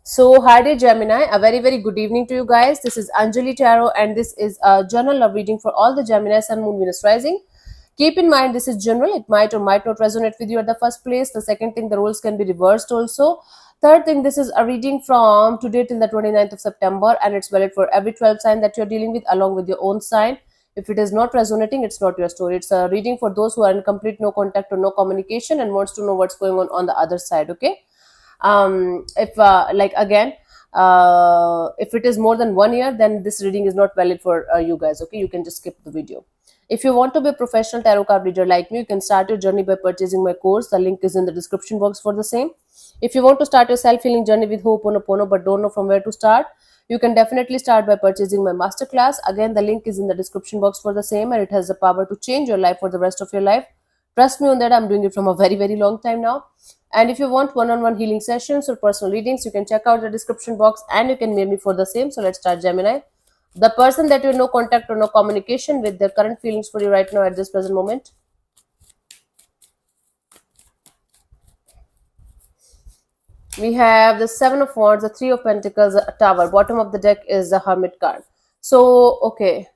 So, hi dear Gemini, a very good evening to you guys. This is Anjali Tarot, and this is a journal of reading for all the Gemini Sun, Moon, Venus rising. Keep in mind this is general; it might or might not resonate with you at the first place. The second thing, the roles can be reversed also. Third thing, this is a reading from today till the 29th of September, and it's valid for every 12 sign that you're dealing with, along with your own sign. If it is not resonating, it's not your story. It's a reading for those who are in complete no contact or no communication and wants to know what's going on the other side. Okay, if like again if it is more than 1 year, then this reading is not valid for you guys. Okay, you can just skip the video. If you want to be a professional tarot card reader like me, you can start your journey by purchasing my course. The link is in the description box for the same. If you want to start your self-healing journey with Ho'oponopono but don't know from where to start, you can definitely start by purchasing my masterclass. Again, the link is in the description box for the same, and it has the power to change your life for the rest of your life. Trust me on that, I'm doing it from a very long time now. And if you want one-on-one healing sessions or personal readings, you can check out the description box and you can mail me for the same. So let's start, Gemini. The person that you have no contact or no communication with, their current feelings for you right now at this present moment. We have the Seven of Wands, the Three of Pentacles, a Tower. Bottom of the deck is the Hermit card. So, okay,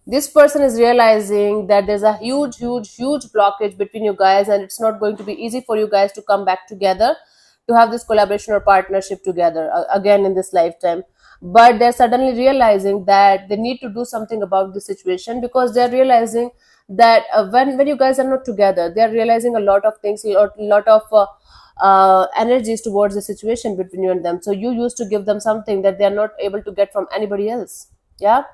this person is realizing that there's a huge blockage between you guys, and it's not going to be easy for you guys to come back together to have this collaboration or partnership together again in this lifetime. But they're suddenly realizing that they need to do something about the situation, because they're realizing that when you guys are not together, they're realizing a lot of things, a lot of energies towards the situation between you and them. So you used to give them something that they're not able to get from anybody else. Yeah,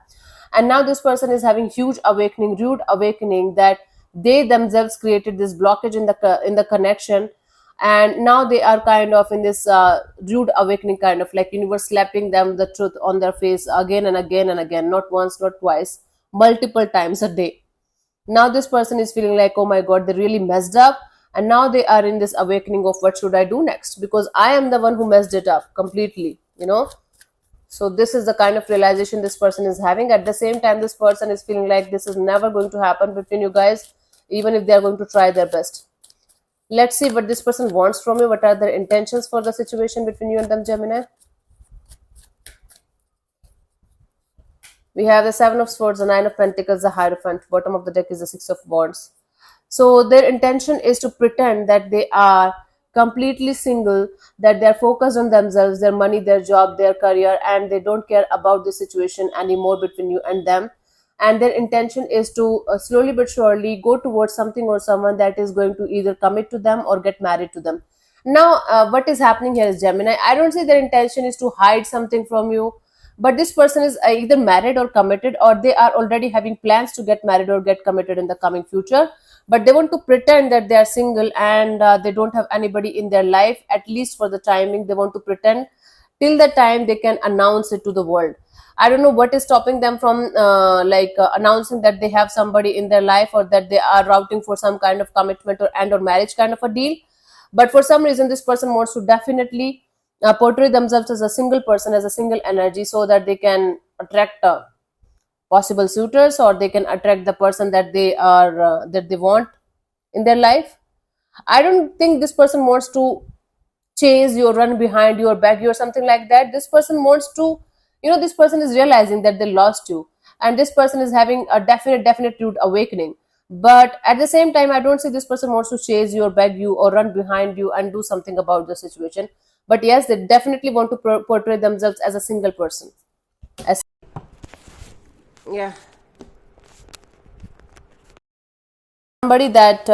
and now this person is having huge awakening, rude awakening, that they themselves created this blockage in the connection, and now they are kind of in this rude awakening, kind of like universe slapping them the truth on their face again and again and again, not once, not twice, multiple times a day. Now this person is feeling like, oh my god, they really messed up, and now they are in this awakening of what should I do next, because I am the one who messed it up completely, so this is the kind of realization this person is having. At the same time, this person is feeling like this is never going to happen between you guys, even if they are going to try their best. Let's see what this person wants from you. What are their intentions for the situation between you and them, Gemini? We have the Seven of Swords, the Nine of Pentacles, the Hierophant. Bottom of the deck is the Six of Wands. So their intention is to pretend that they are completely single, that they're focused on themselves, their money, their job, their career, and they don't care about the situation anymore between you and them. And their intention is to slowly but surely go towards something or someone that is going to either commit to them or get married to them. Now, what is happening here is, Gemini, I don't say their intention is to hide something from you, but this person is either married or committed, or they are already having plans to get married or get committed in the coming future, but they want to pretend that they are single, and they don't have anybody in their life, at least for the timing. They want to pretend till the time they can announce it to the world. I don't know what is stopping them from announcing that they have somebody in their life, or that they are routing for some kind of commitment or marriage kind of a deal. But for some reason, this person wants to definitely portray themselves as a single person, as a single energy, so that they can attract possible suitors, or they can attract the person that they want in their life. I don't think this person wants to chase you or run behind you or beg you or something like that. This person wants to, this person is realizing that they lost you, and this person is having a definite rude awakening. But at the same time, I don't see this person wants to chase you or beg you or run behind you and do something about the situation. But yes, they definitely want to portray themselves as a single person, as yeah, somebody that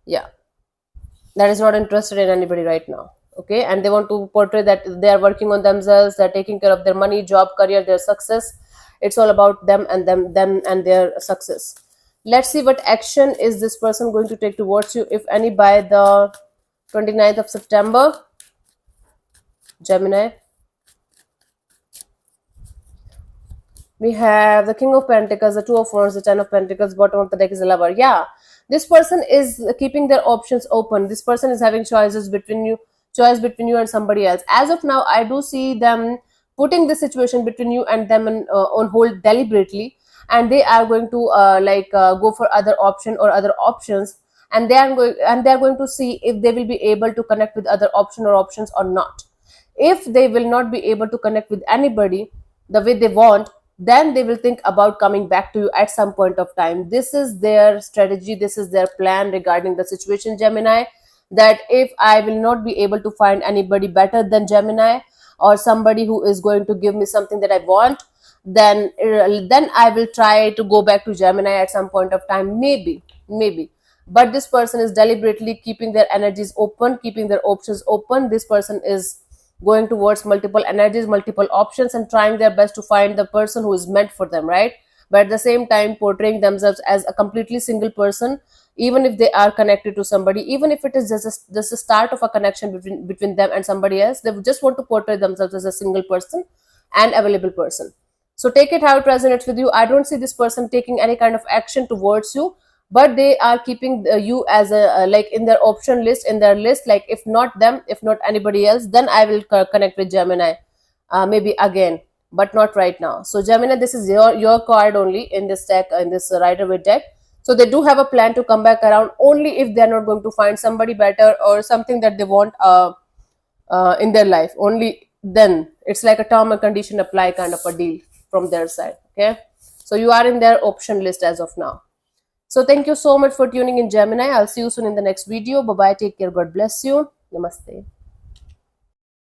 yeah, that is not interested in anybody right now. Okay, and they want to portray that they are working on themselves, they're taking care of their money, job, career, their success. It's all about them and them and their success. Let's see what action is this person going to take towards you, if any, by the 29th of September, Gemini. We have the King of Pentacles, the Two of Wands, the Ten of Pentacles. Bottom of the deck is a Lover. Yeah, this person is keeping their options open. This person is having choice between you and somebody else. As of now, I do see them putting the situation between you and them on hold deliberately, and they are going to go for other option or other options. and they are going to see if they will be able to connect with other options or not. If they will not be able to connect with anybody the way they want, then they will think about coming back to you at some point of time. This is their strategy, this is their plan regarding the situation, Gemini, that if I will not be able to find anybody better than Gemini, or somebody who is going to give me something that I want, then I will try to go back to Gemini at some point of time, maybe. But this person is deliberately keeping their energies open, keeping their options open. This person is going towards multiple energies, multiple options, and trying their best to find the person who is meant for them, right? But at the same time portraying themselves as a completely single person, even if they are connected to somebody, even if it is just a start of a connection between them and somebody else, they just want to portray themselves as a single person and available person. So take it how it resonates with you. I don't see this person taking any kind of action towards you, but they are keeping you as a like in their option list, in their list, like if not them, if not anybody else, then I will connect with Gemini, maybe again, but not right now. So Gemini, this is your card only in this deck, in this Rider-Waite deck. So they do have a plan to come back around, only if they are not going to find somebody better or something that they want in their life. Only then it's like a term and condition apply kind of a deal from their side. Okay, so you are in their option list as of now. So thank you so much for tuning in, Gemini. I'll see you soon in the next video. Bye bye, take care, God bless you. Namaste.